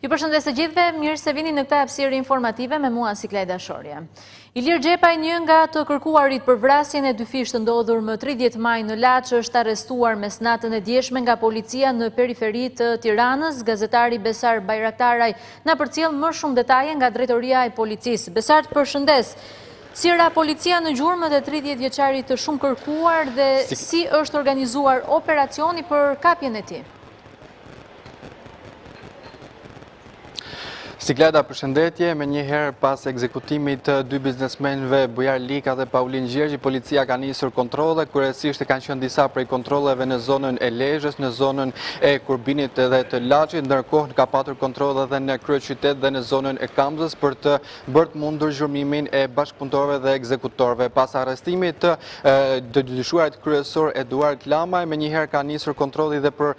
Ju përshëndes të gjithëve, mirë se vini në këtë hapësirë informative me mua Siklej Dashorja. Ilir Gjepaj, një nga të kërkuarit për vrasjen e dy fish të ndodhur më 30 maj në Laçë, është arrestuar mes natën e djeshme nga policia në periferi të Tiranës. Gazetari Besar Bajraktaraj na përcjell më shumë detaje nga drejtoria e policisë. Besar, të përshëndes. Si ra policia në gjurmët e 30 vjeçarit të shumë kërkuar dhe si është organizuar operacioni për kapjen e tij? Sikleda, përshëndetje, me njëherë pas ekzekutimit të dy biznesmenëve Bujar Lika dhe Paulin Gjergji, policia ka nisur kontrolle, kryesisht kanë qenë disa prej kontrolleve në zonën e Lezhës, në zonën e Kurbinit dhe të Laçit, ndërkohë ka patur kontrolle edhe në kryeqytet dhe në zonën e Kamzës për të bërë të mundur zhurmimin e bashkëpunëtorëve dhe ekzekutorëve. Pas arrestimit të dyshuarit kryesor Eduard Lamaj, me njëherë ka nisur kontrolli dhe për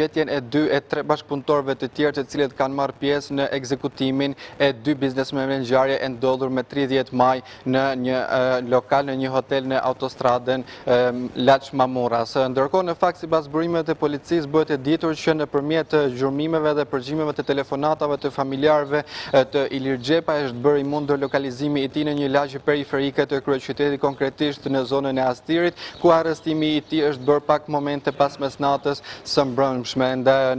gjetjen e 2 e 3 bashkëpunëtorëve të tjerë të cilët kanë marrë pjesë në ekzekutimin e dy biznesmenëve në ngjarje e ndodhur me 30 maj në një lokal, në një hotel në autostradën Laç-Mamuras. Ndërkohë, në fakt, sipas burimeve të policisë, bëhet e ditur që nëpërmjet gjurmimeve dhe përgjimeve të telefonatave të familjarëve të Ilir Gjepaj është bërë i mundur lokalizimi i tij në një lagje periferike të kryeqytetit, konkretisht në zonën e Astirit, ku arrestimi i tij është bërë pak momente pas mesnatës së mbrëmshme.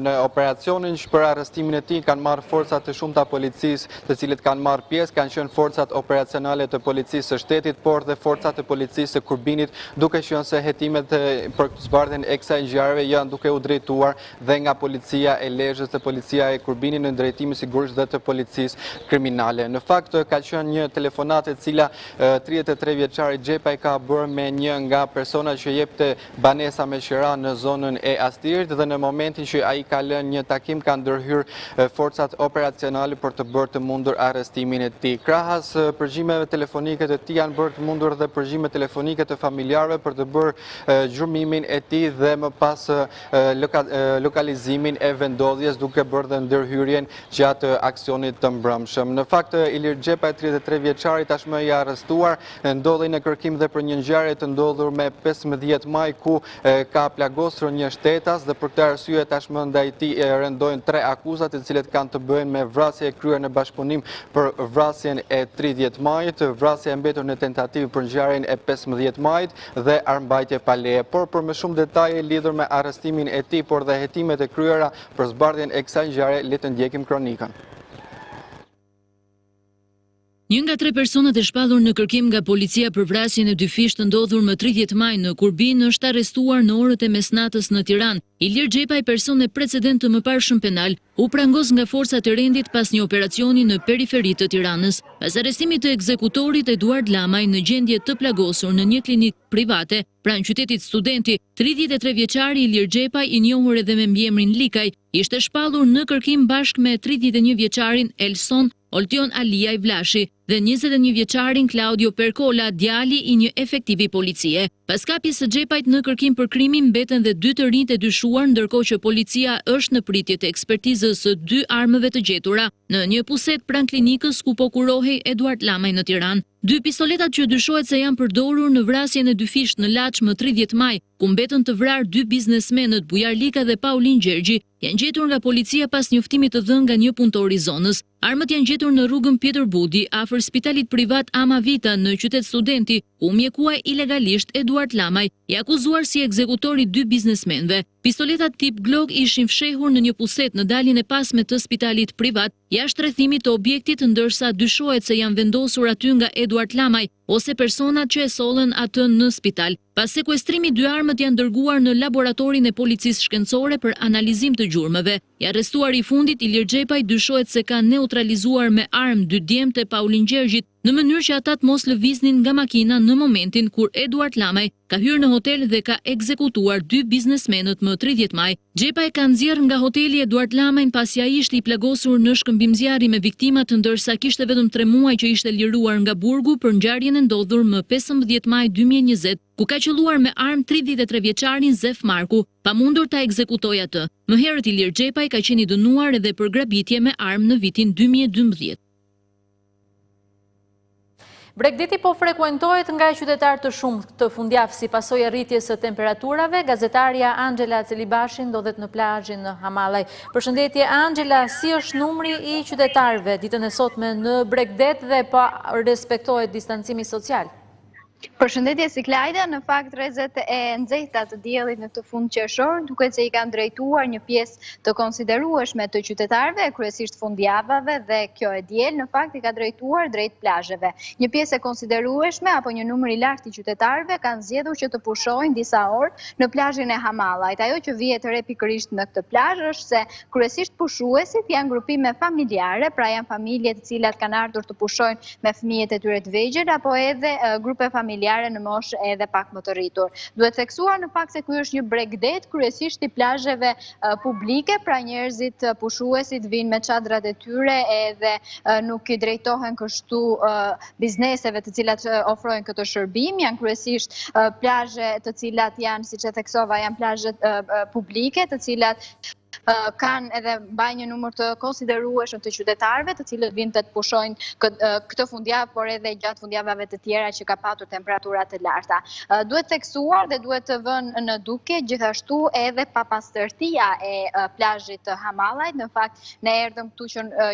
Në operacionin për arrestimin e tij kanë marrë forcat të shumta policisë, të cilët kanë marrë pjesë, kanë qenë forcat operacionale të policisë së shtetit, por dhe forcat të policisë së Kurbinit, duke qenë se hetimet për zbardhjen e kësaj ngjarjeve janë duke u drejtuar dhe nga policia e Lezhës dhe policia e Kurbinit në drejtim sigurisht dhe të policisë kriminale. Në fakt, ka qenë një telefonat e cila 33 vjeçari Gjepaj ka bërë me një nga persona që jepte banesa me qira në zonën e Astirit, dhe në momentin që ai ka lënë një takim ka ndërhyrë forcat operacionale për të bërë të mundur arrestimin e tij. Krahas përgjimeve telefonike të tij janë bërë të mundur dhe përgjime telefonike të familjarëve për të bërë gjurmimin e tij dhe më pas lokalizimin e vendodhjes, duke bërë dhe ndërhyrjen gjatë aksionit të mbrëmshëm. Në fakt, Ilir Gjepaj, 33 vjeçari, tashmë i arrestuar, ndodhej në kërkim dhe për një ngjarje të ndodhur me 15 maj, ku ka plagosur një shtetas, dhe për këtë arsye tashmë ndaj tij rendojnë 3 akuzat, të cilët kanë të bëjnë me vrasje e kryer në bashkëpunim për vrasjen e 30 majit, vrasje e mbetur në tentativë për ngjarjen e 15 majit dhe armbajtje pa leje. Por për më shumë detaje lidhur me arrestimin e tij, por dhe hetimet e kryera për zbardhjen e kësaj ngjarje, le të ndjekim kronikën. Një nga 3 personat e shpallur në kërkim nga policia për vrasjen e dy fish të ndodhur më 30 maj në Kurbin është arrestuar në orët e mesnatës në Tiranë. Ilir Gjepaj, person me precedent të mëparshëm penal, u prangos nga forcat e rendit pas një operacioni në periferi të Tiranës. Pas arrestimit të ekzekutorit Eduard Lamaj në gjendje të plagosur në një klinikë private pranë qytetit Studenti, 33 vjeçari Ilir Gjepaj, i njohur edhe me mbiemrin Likaj, ishte shpallur në kërkim bashkë me 31 vjeçarin Elson Oltion Aliaj Vlashi dhe 21 vjeçarin Claudio Percola, djali i një efektivi policie. Pas kapjes së Gjepajt në kërkim për krimin, mbeten dhe 2 të rinjt e dyshuar, ndërkohë që policia është në pritje të ekspertizës së 2 armëve të gjetura në një puset pranë klinikës ku po kurohej Eduard Lamaj në Tiranë. 2 pistoletat që dyshohet se janë përdorur në vrasjen e dy fish në Laç më 30 maj, ku mbetën të vrarë 2 biznesmenët Bujar Lika dhe Paulin Gjergji, janë gjetur nga policia pas njoftimit të dhënë nga një punëtor i zonës. Armët janë gjetur në rrugën Pjetër Budi, afër spitalit privat Ama Vita në qytet Studenti, ku mjekuaj ilegalisht Eduard Lamaj, i akuzuar si ekzekutori 2 biznesmenëve. Pistoletat tip Glock ishin fshehur në një puset në daljen e pasme të spitalit privat, jashtë rrethimit të objektit, ndërsa dyshohet se janë vendosur aty nga Eduard Lamaj ose personat që e sollën atë në spital. Pas sekuestrimit, 2 armët janë dërguar në laboratorin e policisë shkencore për analizim të gjurmëve. I arrestuar i fundit, Ilir Gjepaj, dyshohet se ka neutralizuar me armë 2 djemtë e Paulin Gjergjit, në mënyrë që ata të mos lëviznin nga makina në momentin kur Eduard Lamaj ka hyrë në hotel dhe ka ekzekutuar 2 biznesmenët më 30 maj. Gjepaj ka nxjerrë nga hoteli Eduard Lamajn pasi ai ishte i plagosur në shkëmbimzjarri me viktimat, ndërsa kishte vetëm 3 muaj që ishte liruar nga burgu për ngjarjen e ndodhur më 15 maj 2020, ku ka qelluar me armë 33 vjeçarin Zef Marku, pa mundur ta ekzekutojë atë. Më herët Ilir Gjepaj ka qenë i dënuar edhe për grabitje me armë në vitin 2012. Bregdeti po frekuentohet nga qytetarë të shumë të fundjavë si pasojë e rritjes së temperaturave. Gazetarja Angela Celibashi ndodhet në plazhin në Hamallaj. Përshëndetje Angela, si është numri I qytetarëve ditën e sotme në Bregdet dhe pa respektohet distancimi social? Përshëndetje Siklajda, në fakt rrezet e nxehta të diellit në këtë fund qershor duket se I kanë drejtuar një pjesë të konsiderueshme të qytetarëve, kryesisht fundjavave dhe kjo e diel në fakt I ka drejtuar drejt plazheve. Një pjesë e konsiderueshme apo një numër I lartë I qytetarëve kanë zgjedhur që të pushojnë disa orë në plazhin e Hamallajt. Ajo që vihet re pikërisht në këtë plazh është se kryesisht pushuesit janë grupime familjare, pra janë familje të cilat kanë ardhur të pushojnë me fëmijët e tyre të vegjël apo edhe grupe familjare në moshë edhe pak më të rritur. Duhet theksuar në fakt se ky është një Bregdet kryesisht I plazheve publike, pra njerëzit pushuesit vinë me çadrat e tyre edhe nuk I drejtohen kështu bizneseve të cilat ofrojnë këtë shërbim, janë kryesisht plazhe të cilat janë, siç e theksova, janë plazhe publike të cilat kanë edhe mbajnë një numër të konsiderueshëm të qytetarëve, të cilët vinë të pushojnë këtë fundjavë, por edhe gjatë fundjavave të tjera që ka patur temperatura të larta. Duhet theksuar dhe duhet të vënë në duke gjithashtu edhe papastërtia e plazhit të Hamallajt. Në fakt ne erdhëm këtu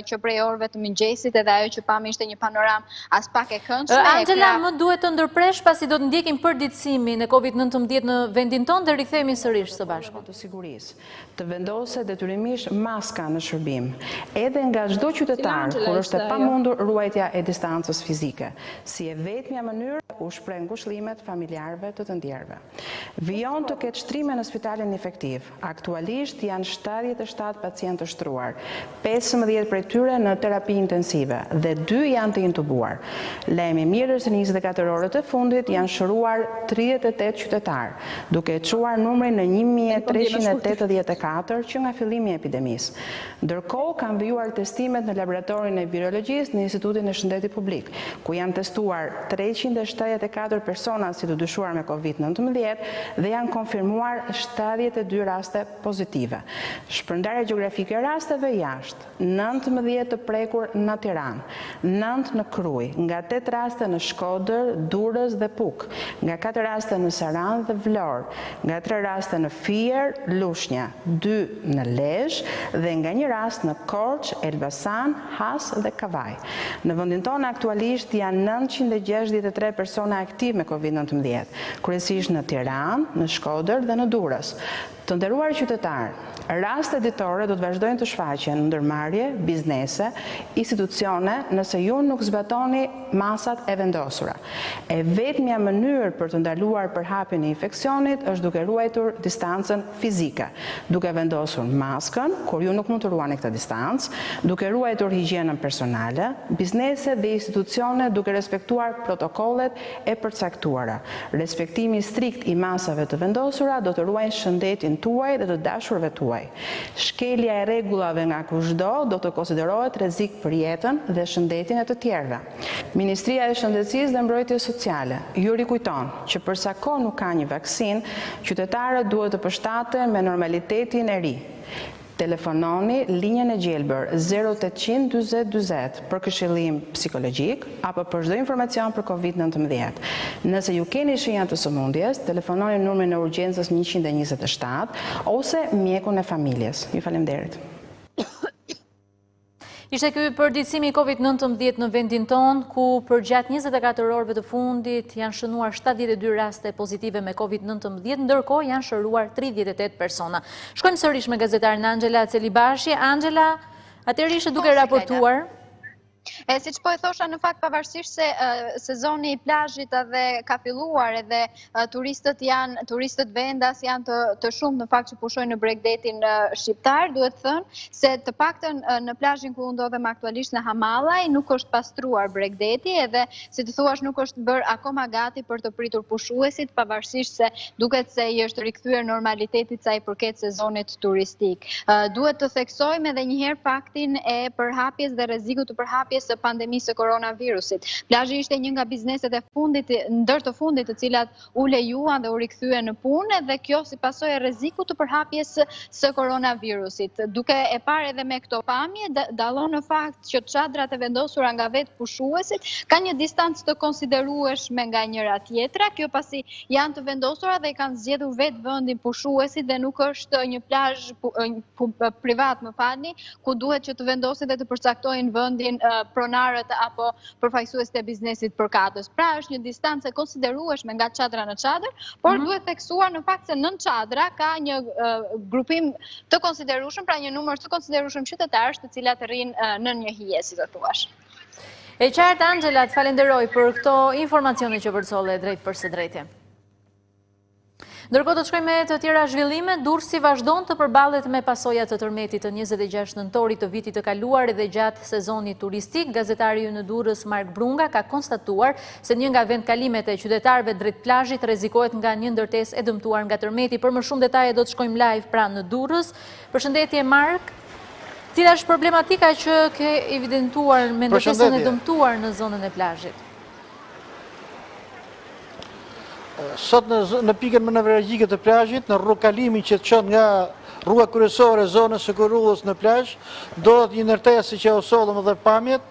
që prej orëve të mëngjesit edhe ajo që pam ishte një panoramë as pak e këndshme. Angela, më duhet të ndërpresh pasi do të ndjekim përditësimin e COVID-19 në vendin tonë dhe rikthehemi sërish së bashku. Të sigurisë të vendose detyrimisht maska në shërbim, edhe nga çdo qytetar, kur është e pamundur ruajtja e distancës fizike, si e vetmja mënyrë u shpreh ngushëllimet familjarëve të ndjerëve. Vijon të ketë shtrime në spitalin infektiv. Aktualisht janë 77 pacientë të shtruar, 15 prej tyre në terapi intensive dhe 2 janë të intubuar. Lajmi mirë se në 24 orët e fundit janë shëruar 38 qytetar, duke çuar numrin në 1384 që nga fillimi I epidemisë. Ndërkohë kanë vijuar testimet në laboratorin e virologjisë në Institutin e Shëndetit Publik, ku janë testuar 374 persona si të dyshuar me COVID-19 dhe janë konfirmuar 72 raste pozitive. Shpërndarja gjeografike e rasteve jashtë: 19 të prekur në Tiranë, 9 në Krujë, nga 8 raste në Shkodër, Durrës dhe Puk, nga 4 raste në Saranë dhe Vlorë, nga 3 raste në Fier, Lushnja, 2 në Lezhë dhe nga një rast në Korçë, Elbasan, Has dhe Kavaj. Në vendin tonë aktualisht janë 963 persona aktiv me COVID-19, kryesisht në Tiranë, në Shkodër dhe në Durrës. Të nderuar qytetarë, rastet ditore do të vazhdojnë të shfaqen në ndërmarrje, biznese, institucione, nëse ju nuk zbatoni masat e vendosura. E vetmja mënyrë për të ndaluar përhapjen e infeksionit është duke ruajtur distancën fizike, duke vendosur maskën kur ju nuk mund të ruani këtë distancë, duke ruajtur higjienën personale, biznese dhe institucione duke respektuar protokollet e përcaktuara. Respektimi strikt I masave të vendosura do të ruajnë shëndetin tuaj dhe të dashurve tuaj. Shkelja e rregullave nga kushdo do të konsiderohet rrezik për jetën dhe shëndetin e të tjerëve. Ministria e Shëndetësisë dhe Mbrojtjes Sociale ju rikujton që përsa kohë nuk ka një vaksinë, qytetarët duhet të përshtaten me normalitetin e ri. Telefononi linjën e gjelbër 0800 40 40 për këshillim psikologjik apo për çdo informacion për COVID-19. Nëse ju keni shenja të sëmundjes, telefononi numrin e urgjencës 127 ose mjekun e familjes. Ju faleminderit. Ishte ky përditësimi I COVID-19 në vendin tonë, ku për gjatë 24 orëve të fundit janë shënuar 72 raste pozitive me COVID-19, ndërkohë janë shëruar 38 persona. Shkojmë sërish me gazetarin Angela Celibashi. Angela, atëherë ishe duke raportuar. Siç po e thosha, në fakt pavarësisht se sezoni I plazhit edhe ka filluar edhe turistët vendas janë të shumë në fakt që pushojnë në Bregdetin shqiptar, duhet thënë se të paktën në plazhin ku ndodhem aktualisht në Hamallaj nuk është pastruar Bregdeti edhe si të thuash nuk është bërë akoma gati për të pritur pushuesit, pavarësisht se duket se I është rikthyer normalitetit sa I përket sezonit turistik. Duhet të theksojmë edhe një herë faktin e përhapjes dhe rrezikut të përhapjes përhapjes së pandemisë së koronavirusit. Plazhi ishte një nga bizneset e fundit, ndër të fundit të cilat u lejuan dhe u rikthyen në punë dhe kjo si pasojë e rrezikut të përhapjes së koronavirusit. Duke e parë edhe me këto pamje, dallon në fakt që çadrat e vendosura nga vetë pushuesit ka një distancë të konsiderueshme nga njëra tjetra, kjo pasi janë të vendosura dhe kanë zgjedhur vetë vendin pushuesit dhe nuk është një plazh privat, më falni, ku duhet që të vendosin dhe të përcaktojnë vendin pronarët apo përfaqësuesit e biznesit përkatës. Pra është një distancë e konsiderueshme nga çadra në çadër, por duhet theksuar në fakt se nën çadra ka një grupim të konsiderueshëm, pra një numër të konsiderueshëm qytetarësh të cilat rrinë në një hije, si të thuash. E qartë, Angela, të falenderoj për këto informacione që përcolle drejt për së drejti. Ndërkohë të shkojmë me të tjera zhvillime, Durrësi vazhdon të përballet me pasojat të tërmetit të 26 nëntorit të vitit të kaluar dhe gjatë sezonit turistik. Gazetari në Durrës Mark Brunga ka konstatuar se një nga vendkalimet e qytetarëve drejt plazhit rrezikohet nga një ndërtesë e dëmtuar nga tërmeti. Për më shumë detaje do të shkojmë live pra në Durrës. Përshëndetje Mark. Cila është problematika që ke evidentuar me ndërtesën e dëmtuar në zonën e plazhit? Sot në pikën manevrologjike të plazhit, në rrugë kalimin që çon nga rruga kryesore zonës së Kurullës në plazh, ndodhet një ndërtesë që u sollëm edhe pamjet,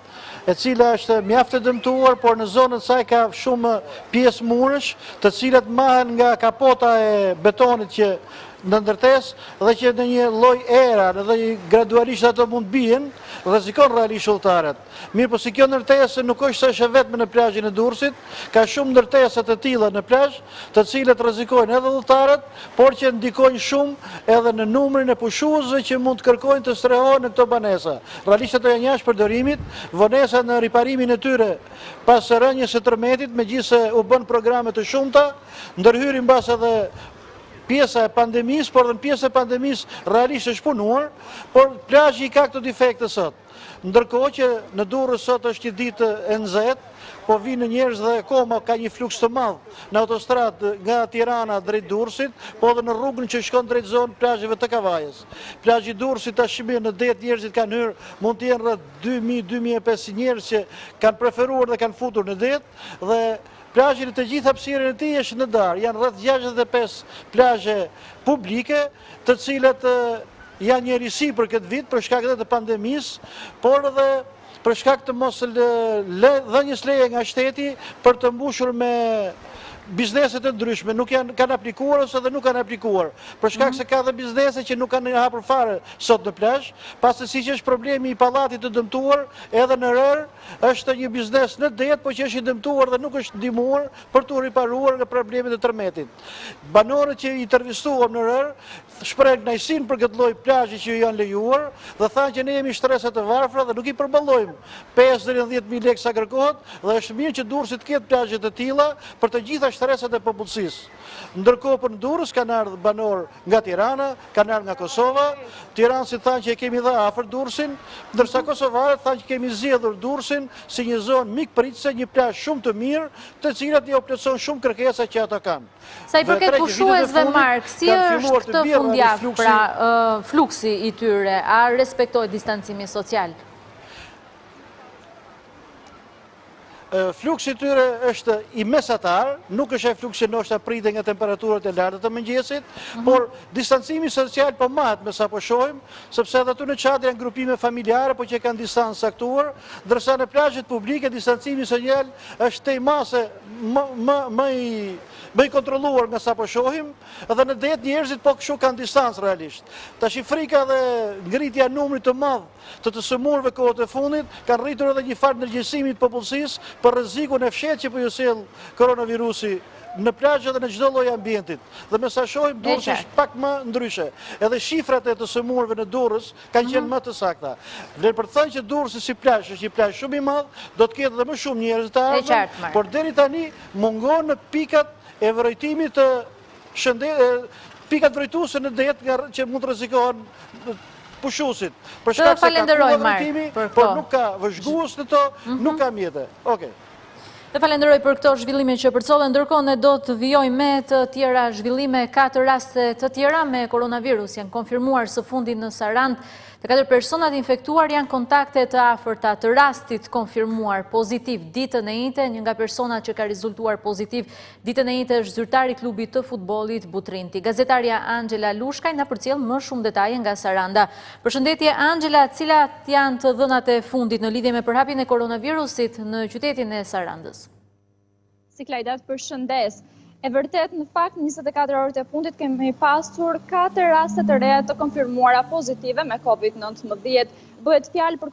e cila është mjaft e dëmtuar, por në zonën saj ka shumë pjesë murësh, të cilat mahen nga kapota e betonit që në ndërtesë dhe që në një lloj era dhe gradualisht ato mund bien, rrezikon realisht udhëtarët. Mirë, po si kjo ndërtesë nuk është vetëm në plazhin e Durrësit, ka shumë ndërtesa të tilla në plazh, të cilat rrezikojnë edhe udhëtarët, por që ndikojnë shumë edhe në numrin e pushuesve që mund të kërkojnë të strehohen në këto banesa. Realisht ato janë jashtë përdorimit, vonesa në riparimin e tyre pas rënjes së tërmetit, megjithëse u bën programe të shumta, ndërhyrin mbas edhe pjesa e pandemisë, por dhe në pjesë e pandemisë realisht është punuar, por plazhi ka këto defekte sot. Ndërkohë që në Durrës sot është një ditë e nxehtë, po vinë njerëz dhe akoma ka një fluks të madh në autostradë nga Tirana drejt Durrësit, po edhe në rrugën që shkon drejt zonë plazheve të Kavajës. Plazhi i Durrësit tashmë në det njerëzit kanë hyrë, mund të jenë rreth 2000-2500 njerëz që kanë preferuar dhe kanë futur në det dhe plazhin e të gjithë hapësirën e tij është në darë. Janë rreth 65 plazhe publike, të cilat janë njërisi për këtë vit për shkak të pandemisë, por edhe për shkak të mos dhënies leje nga shteti për të mbushur me bizneset e ndryshme, nuk kanë aplikuar ose dhe nuk kanë aplikuar. Për shkak se ka dhe biznese që nuk kanë hapur fare sot në plazh, pasi siç është problemi i pallatit të dëmtuar, edhe në Rër është një biznes në det, por që është i dëmtuar dhe nuk është ndihmuar për të riparuar nga problemet e tërmetit. Banorët që i intervistuam në Rër shpreh kënaqësinë për këtë lloj plazhi që janë lejuar dhe thanë që ne jemi shtresat të varfra dhe nuk i përballojmë 5 deri në 10.000 lekë sa kërkohet dhe është mirë që Durrësi të ketë plazhe të tilla për të gjitha shtresat e popullsisë. Ndërkohë për Durrës kanë ardhur banor nga Tirana, kanë ardhur nga Kosova, tiranësit thanë që e kemi dha afër Durrësin, ndërsa kosovarët thanë që kemi zgjedhur Durrësin si një zonë mikpritëse, një plazh shumë të mirë, të cilat i plotson shumë kërkesa që ata kanë. Sa i përket pushuesve, Mark, si është këtë fundjavë pra fluksi i tyre, a respektohet distancimi social? Fluksi i tyre është i mesatar, nuk është e fluksi ndoshta pritet nga temperaturat e larta të mëngjesit, por distancimi social po mahet me sa po shohim, sepse edhe aty në çadër janë grupime familjare, por që kanë distancë saktuar, ndërsa në plazhet publike distancimi social është tej mase më i kontrolluar nga sa po shohim, edhe në det njerëzit po kështu kanë distancë realisht. Tash frika dhe ngritja e numrit të madh të sëmurëve kohët e fundit kanë rritur edhe një farë ndërgjegjësimi të popullsisë për rrezikun e fshehtë që po ju sjell koronavirusi në plazhe dhe në çdo lloj ambientit. Dhe me sa shohim Durrësi është pak më ndryshe. Edhe shifrat e të sëmurëve në Durrës kanë qenë më të sakta. Vlen për të thënë që Durrësi si plazh është një plazh shumë i madh, do të ketë edhe më shumë njerëz të ardhur, por deri tani mungon në pikat e vërejtimit të pikat vërejtuese në det që mund të rrezikohen pushuesit. Për shkak se ka vërejtimi, por nuk ka vëzhgues në to, nuk ka mjete. Okej. Dhe falenderoj për këto zhvillime që përcollen, ndërkohë ne do të vijojmë me të tjera zhvillime, 4 raste të tjera me koronavirus janë konfirmuar së fundi në Sarand. Të 4 personat infektuar janë kontakte të afërta të rastit konfirmuar pozitiv ditën e njëjtë. Një nga personat që ka rezultuar pozitiv ditën e njëjtë është zyrtari i klubit të futbollit Butrinti. Gazetaria Angela Lushkaj na përcjell më shumë detaje nga Saranda. Përshëndetje Angela, cilat janë të dhënat e fundit në lidhje me përhapjen e koronavirusit në qytetin e Sarandës? Si Klajdat, përshëndes. E vërtet, në fakt, 24 orët e fundit kemi pasur 4 raste të reja të konfirmuara pozitive me COVID-19. Bëhet fjalë për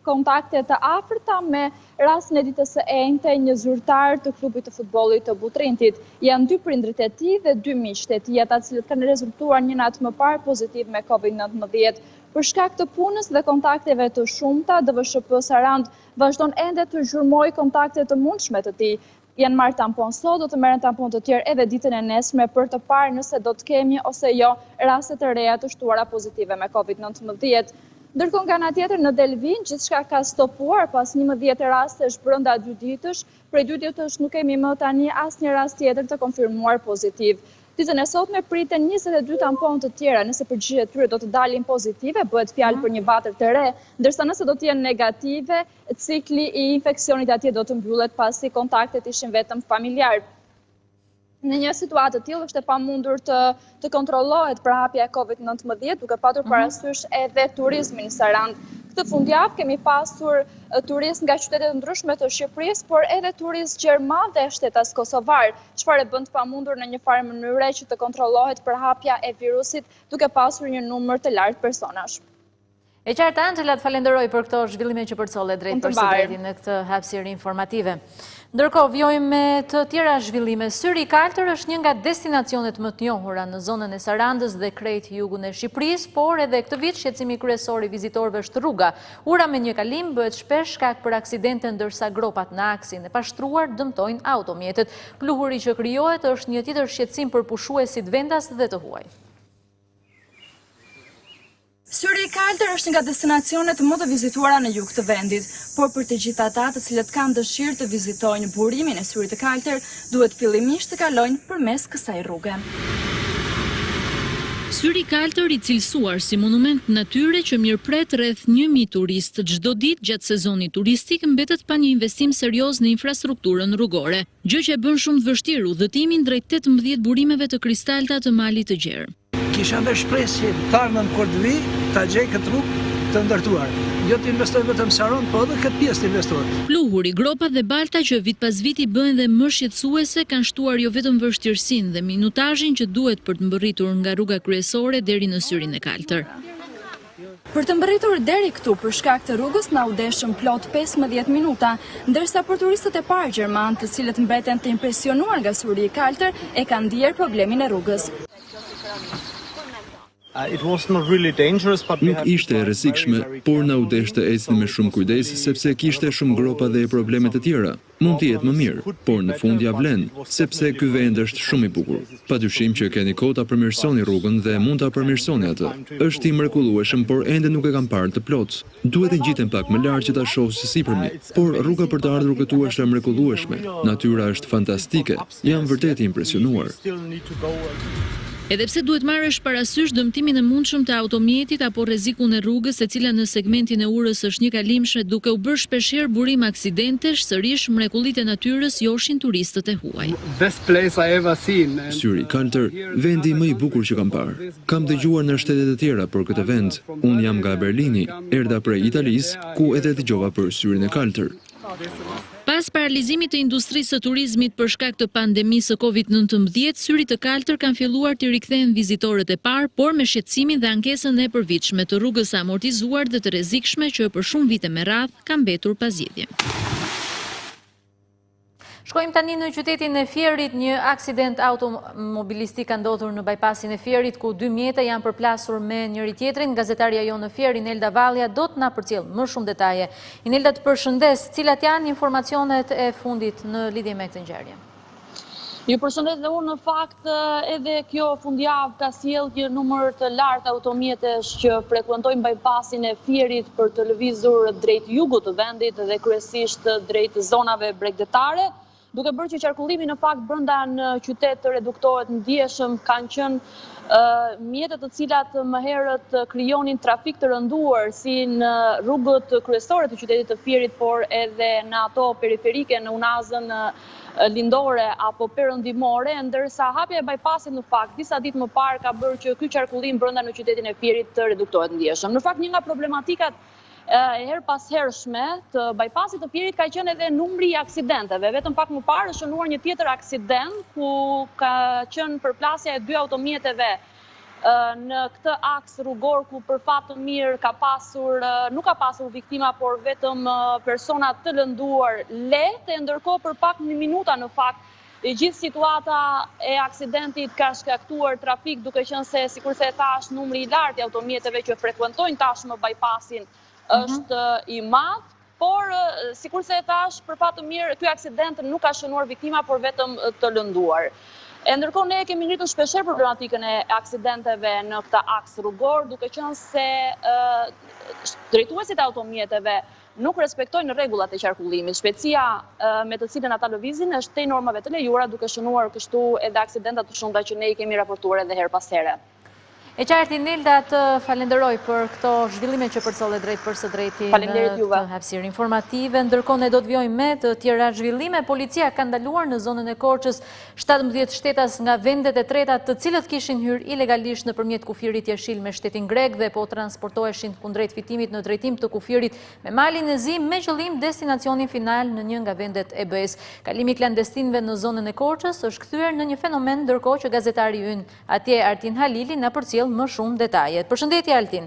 kontakte të afërta me rastin e ditës së enjte një zyrtar të klubit të futbollit të Butrintit. Janë 2 prindrit e tij dhe 2 miqtë e tij, ata të cilët kanë rezultuar një natë më parë pozitiv me COVID-19. Për shkak të punës dhe kontakteve të shumta, DVSHP Sarand vazhdon ende të zhurmojë kontakte të mundshme të tij. Janë marrë tampon sot, do të merren tampon të tjerë edhe ditën e nesme për të parë nëse do të kemi ose jo raste të reja të shtuara pozitive me COVID-19. Ndërkohë nga ana tjetër në Delvin gjithçka ka stopuar pas 11 rastesh brenda 2 ditësh. Prej 2 ditësh nuk kemi më tani asnjë rast tjetër të konfirmuar pozitiv. Ditën e sotme priten 22 tampon të tjera, nëse përgjigjet tyre do të dalin pozitive, bëhet fjalë për një vatër të re, ndërsa nëse do të jenë negative, cikli i infeksionit atje do të mbyllet pasi kontaktet ishin vetëm familjar. Në një situatë të tillë është e pamundur të kontrollohet përhapja e COVID-19 duke patur parasysh edhe turizmin në Sarandë. Këtë fundjavë kemi pasur turistë nga qytetet ndryshme të Shqipërisë, por edhe turistë gjerman dhe shtetas kosovar, çfarë bën të pamundur në një farë mënyrë që të kontrollohet përhapja e virusit duke pasur një numër të lartë personash. E qartë, Angela, të falenderoj për këto zhvillime që përcolle drejt përsëritjes në këtë hapësirë informative. Ndërkohë, vjojmë me të tjera zhvillime. Syri i Kaltër është një nga destinacionet më të njohura në zonën e Sarandës dhe krejt jugun e Shqipërisë, por edhe këtë vit shqetësimi kryesor i vizitorëve është rruga. Ura me një kalim bëhet shpesh shkak për aksidente, ndërsa gropat në aksin e pashtruar dëmtojnë automjetet. Pluhuri që krijohet është një tjetër shqetësim për pushuesit vendas dhe të huaj. Syri i Kaltër është nga destinacionet më të vizituara në jug të vendit, por për të gjithë ata të cilët kanë dëshirë të vizitojnë burimin e Syrit të Kaltër, duhet fillimisht të kalojnë përmes kësaj rruge. Syri i Kaltër i cilësuar si monument natyre që mirëpret rreth 1000 turistë çdo ditë gjatë sezonit turistik mbetet pa një investim serioz në infrastrukturën rrugore, gjë që e bën shumë të vështirë udhëtimin drejt 18 burimeve të kristalta të malit të gjerë. Kisha ndër shpresë që të ardhmen kur të vi, ta gjej këtë rrugë të ndërtuar. Jo të investoj vetëm Saron, po edhe këtë pjesë të investoj. Pluhuri, gropat dhe balta që vit pas viti bëhen dhe më shqetësuese kanë shtuar jo vetëm vështirësinë dhe minutazhin që duhet për të mbërritur nga rruga kryesore deri në Syrin e Kaltër. Për të mbërritur deri këtu për shkak të rrugës na u deshën plot 15 minuta, ndërsa për turistët e parë gjerman, të cilët mbeten të impresionuar nga Syri i Kaltër, e kanë ndier problemin e rrugës. Nuk ishte e rrezikshme, por na u deshte ecni me shumë kujdes sepse kishte shumë gropa dhe probleme të tjera. Mund të jetë më mirë, por në fund ja vlen, sepse ky vend është shumë i bukur. Padyshim që keni kohë ta përmirësoni rrugën dhe mund ta përmirësoni atë. Është i mrekullueshëm, por ende nuk e kam parë të plotë. Duhet të ngjiten pak më lart që ta shoh se sipërmi, por rruga për të ardhur këtu është e mrekullueshme. Natyra është fantastike. Jam vërtet i impresionuar. Edhe pse duhet marrësh parasysh dëmtimin e mundshëm të automjetit apo rrezikun e rrugës, e cila në segmentin e Urës është një kalimshme duke u bërë shpeshherë burim aksidentesh, sërish mrekullitë e natyrës joshin turistët e huaj. Syri i Kaltër, vendi më i bukur që kam parë. Kam dëgjuar në shtetet e tjera për këtë vend. Unë jam nga Berlini, erdha prej Italisë, ku edhe dëgjova për Syrin e Kaltër. Pas paralizimit të industrisë së turizmit për shkak të pandemisë së COVID-19, Syrit të Kaltër kanë filluar të rikthehen vizitorët e parë, por me shqetësimin dhe ankesën e përvitshme të rrugës së amortizuar dhe të rrezikshme që për shumë vite me radhë ka mbetur pazgjidhje. Shkojmë tani në qytetin e Fierit. Një aksident automobilistik ka ndodhur në bypassin e Fierit, ku 2 mjete janë përplasur me njëri tjetrin. Gazetaria jo në Fier, Inelda Vallja, do të na përcjell më shumë detaje. Inelda, të përshëndes, cilat janë informacionet e fundit në lidhje me këtë ngjarje? Ju përshëndes dhe unë, në fakt edhe kjo fundjavë ka sjell një numër të lartë automjetesh që frekuentojnë bypassin e Fierit për të lëvizur drejt jugut të vendit dhe kryesisht drejt zonave bregdetare, duke bërë që qarkullimi në fakt brenda në qytet të reduktohet ndjeshëm. Kanë qenë mjetet të cilat më herët krijonin trafik të rënduar si në rrugët kryesore të qytetit të Firit, por edhe në ato periferike në unazën lindore apo perëndimore, ndërsa hapja e bypassit në fakt disa ditë më parë ka bërë që ky qarkullim brenda në qytetin e Firit të reduktohet ndjeshëm. Në fakt një nga problematikat her pas hershme të bypassit të Firit ka qenë edhe numri i aksidenteve. Vetëm pak më parë është shënuar një tjetër aksident ku ka qenë përplasja e 2 automjeteve në këtë aks rrugor ku për fat të mirë nuk ka pasur viktima, por vetëm persona të lënduar lehtë, ndërkohë për pak një minuta në fakt e gjithë situata e aksidentit ka shkaktuar trafik, duke qenë se sikurse e thash numri i lartë i automjeteve që frekuentojnë tashmë bypassin është i madh, por sikurse e thash për fat të mirë ky aksident nuk ka shënuar viktima, por vetëm të lënduar. E ndërkohë ne kemi ngritur shpeshherë problematikën e aksidenteve në këtë aks rrugor, duke qenë se drejtuesit e automjeteve nuk respektojnë rregullat e qarkullimit. Shpejtësia me të cilën ata lëvizin është te normave të lejuara, duke shënuar kështu edhe aksidenta të shumta që ne i kemi raportuar edhe her pas here. E qartë Nelda, të falenderoj për këto zhvillime që përcolle drejt për së drejti në të hapësirë informative. Ndërkohë ne do të vjojmë me të tjera zhvillime. Policia ka ndaluar në zonën e Korçës 17 shtetas nga vendet e treta të cilët kishin hyrë ilegalisht nëpërmjet kufirit jeshil me shtetin grek dhe po transportoheshin kundrejt fitimit në drejtim të kufirit me malin e zi me qëllim destinacionin final në një nga vendet e BE-s. Kalimi klandestinëve në zonën e Korçës është kthyer në një fenomen, ndërkohë që gazetari ynë atje Artin Halili na përcjell më shumë detajet. Përshëndetje Altin.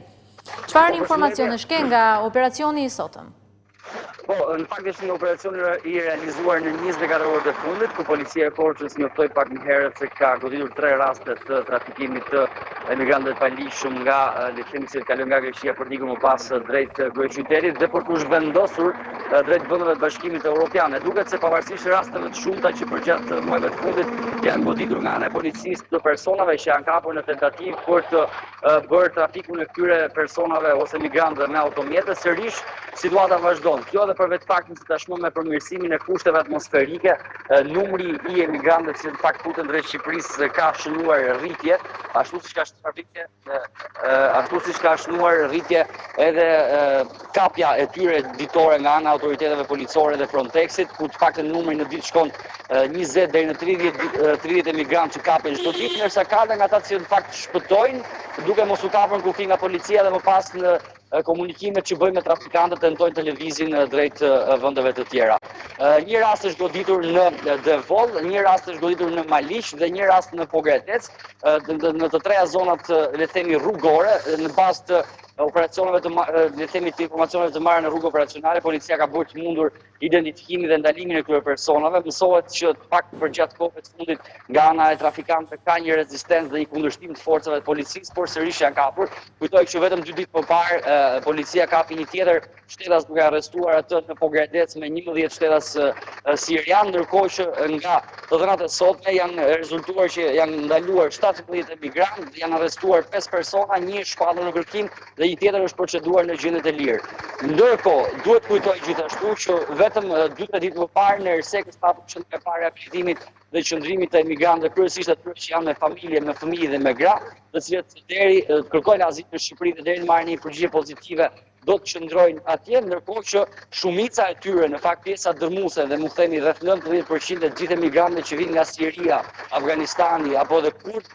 Çfarë informacionesh ke nga operacioni i sotëm? Po, në fakt është një operacion i realizuar në 24 orët e fundit, ku policia e Korçës njoftoi pak më herët se ka goditur 3 raste të trafikimit të emigrantëve pa lishëm nga lehtësimi që kalon nga Greqia për ikur më pas drejt kryeqytetit dhe për të zhvendosur drejt vendeve të Bashkimit Evropian. Duket se pavarësisht rasteve të shumta që përgjatë muajve të fundit janë goditur nga ana e policisë të personave që janë kapur në tentativë për të bërë trafikun e këtyre personave ose migrantëve me automjete, sërish situata vazhdon. Kjo edhe për vetë faktin se tashmë me përmirësimin e kushteve atmosferike, numri i emigrantëve që në fakt futen drejt Shqipërisë ka shënuar rritje, ashtu siç ka shënuar rritje edhe kapja e tyre ditore nga ana e autoriteteve policore dhe Frontexit, ku të paktën numri në ditë shkon 20 deri në 30 emigrantë që kapen çdo ditë, ndërsa ka nga ata që në fakt shpëtojnë duke mos u kapur në kufi nga policia dhe më pas në komunikimet që bëjmë me trafikantët tentojnë të lëvizin drejt vendeve të tjera. Një rast është goditur në Devol, një rast është goditur në Malish dhe një rast në Pogradec, në të treja zonat le të themi rrugore, në bazë të operacioneve të informacioneve të marrë në rrugë operacionale, policia ka bërë të mundur identifikimin dhe ndalimin e këtyre personave. Mësohet që pak përgjatë kohëve të fundit nga ana e trafikantëve ka një rezistencë dhe një kundërshtim të forcave të policisë, por sërish janë kapur. Kujtoj që vetëm 2 ditë më parë policia kapi një tjetër shtetas duke arrestuar atë në Pogradec me 11 shtetas sirian, ndërkohë që nga të dhënat e sotme janë rezultuar që janë ndaluar 17 emigrantë, janë arrestuar 5 persona, një shpallur në kërkim dhe një tjetër është proceduar në gjendje të lirë. Ndërkohë, duhet kujtoj gjithashtu që vetëm 2-3 ditë më parë në Ersekës papu qendrën e parë e rehabilitimit dhe qëndrimit të emigrantëve, kryesisht atyre që janë me familje, me fëmijë dhe me gra, të cilët deri kërkojnë azil në Shqipëri dhe deri në marrjen e një përgjigje pozitive do të qëndrojnë atje, ndërkohë që shumica e tyre, në fakt pjesa dërmuese dhe mu themi rreth 90% e gjithë emigrantëve që vinë nga Siria, Afganistani apo dhe Kurd,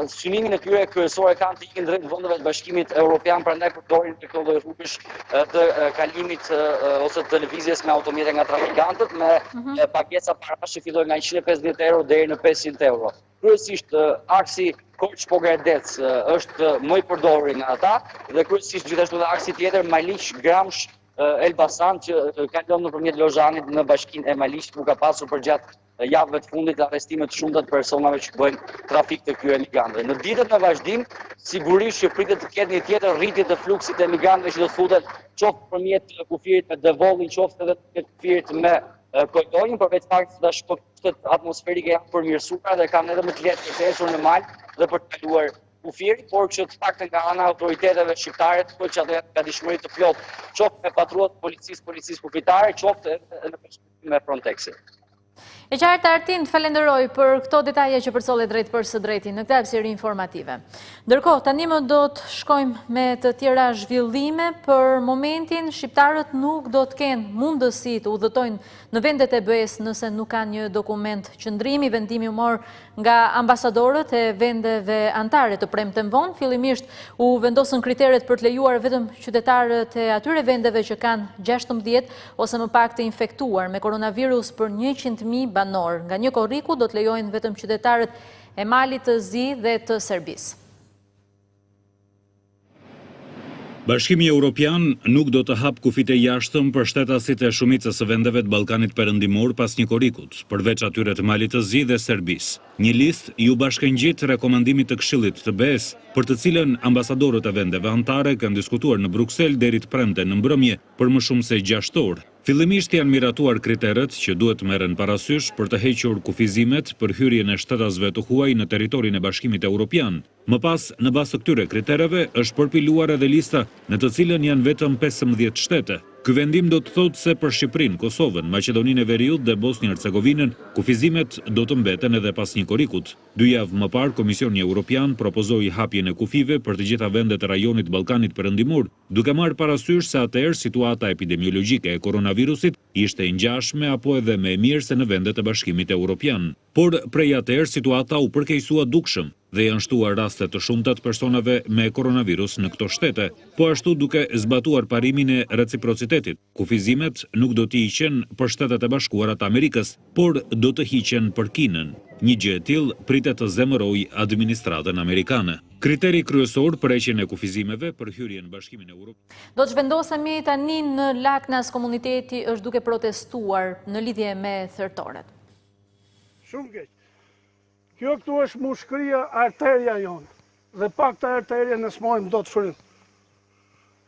synimin e tyre kryesore kanë të ikin drejt vendeve të Bashkimit Evropian, prandaj përdorin këto lloj rrugësh të kalimit ose të lëvizjes me automjete nga trafikantët me pagesa parash që fillojnë nga 150 euro deri në 500 euro. Kryesisht aksi Korç-Pogradec është më i përdorur nga ata dhe kryesisht gjithashtu edhe aksi tjetër Malish-Gramsh Elbasan që kalon nëpërmjet Lozanit në bashkinë e Malish, ku ka pasur përgjatë javëve të fundit arrestime të shumta të personave që bëjnë trafik të këtyre emigrantëve. Në ditët në vazhdim, sigurisht që pritet të ketë një tjetër rritje të fluksit të emigrantëve që do të futen qoftë përmjet kufirit me Devollin, qoftë edhe përmjet kufirit me Kojdojin, për vetë faktit se kushtet atmosferike janë përmirësuara dhe kanë edhe më të lehtë të ecur në mal dhe për të kaluar kufirin, por që të paktën nga ana autoriteteve shqiptare të që ato janë gatishmëri të plotë, qoftë me patrullat policisë kufitare, qoftë edhe në perspektivë me Frontexit. E E qartë Artin, të falenderoj për këto detaje që përcollet drejt për së drejti në këtë hapësirë informative. Ndërkohë, tani më do të shkojmë me të tjera zhvillime. Për momentin, shqiptarët nuk do të kenë mundësi të udhëtojnë në vendet e BE-s nëse nuk kanë një dokument qëndrimi. Vendimi u mor nga ambasadorët e vendeve antare të premten vonë. Fillimisht u vendosën kriteret për të lejuar vetëm qytetarët e atyre vendeve që kanë 16 ose më pak të infektuar me koronavirus për 100.000 banor. Nga një korriku do të lejojnë vetëm qytetarët e Malit të Zi dhe të Serbisë. Bashkimi Evropian nuk do të hap kufit e jashtëm për shtetasit e shumicës së vendeve të Ballkanit Perëndimor pas një korrikut, përveç atyre të Malit të Zi dhe Serbisë. Një listë ju bashkëngjit rekomandimit të Këshillit të BE-s, për të cilën ambasadorët e vendeve antare kanë diskutuar në Bruksel deri të premte në mbrëmje për më shumë se 6 orë. Fillimisht janë miratuar kriteret që duhet merren parasysh për të hequr kufizimet për hyrjen e shtetasve të huaj në territorin e Bashkimit Evropian. Më pas, në bazë të këtyre kritereve, është përpiluar edhe lista në të cilën janë vetëm 15 shtete. Ky vendim do të thotë se për Shqipërinë, Kosovën, Maqedoninë e Veriut dhe Bosnjë-Hercegovinën, kufizimet do të mbeten edhe pas një korrikut. 2 javë më parë, Komisioni Evropian propozoi hapjen e kufive për të gjitha vendet e rajonit Ballkanit Perëndimor, duke marrë parasysh se atëherë situata epidemiologjike e koronavirusit ishte e ngjashme apo edhe më e mirë se në vendet e Bashkimit Evropian. Por prej atëherë situata u përkeqësua dukshëm dhe janë shtuar raste të shumta të personave me koronavirus në këto shtete, po ashtu duke zbatuar parimin e reciprocitetit. Kufizimet nuk do të hiqen për Shtetet e Bashkuara të Amerikës, por do të hiqen për Kinën. Një gjë e tillë pritet të zemërojë administratën amerikane. Kriteri kryesor për heqjen e kufizimeve për hyrjen në Bashkimin Evropian. Do të zhvendosemi tani në Laknas, komuniteti është duke protestuar në lidhje me thertoret. Shumë keq. Kjo këtu është mushkëria arterja jonë, dhe pak të arterja në smojmë do të frim.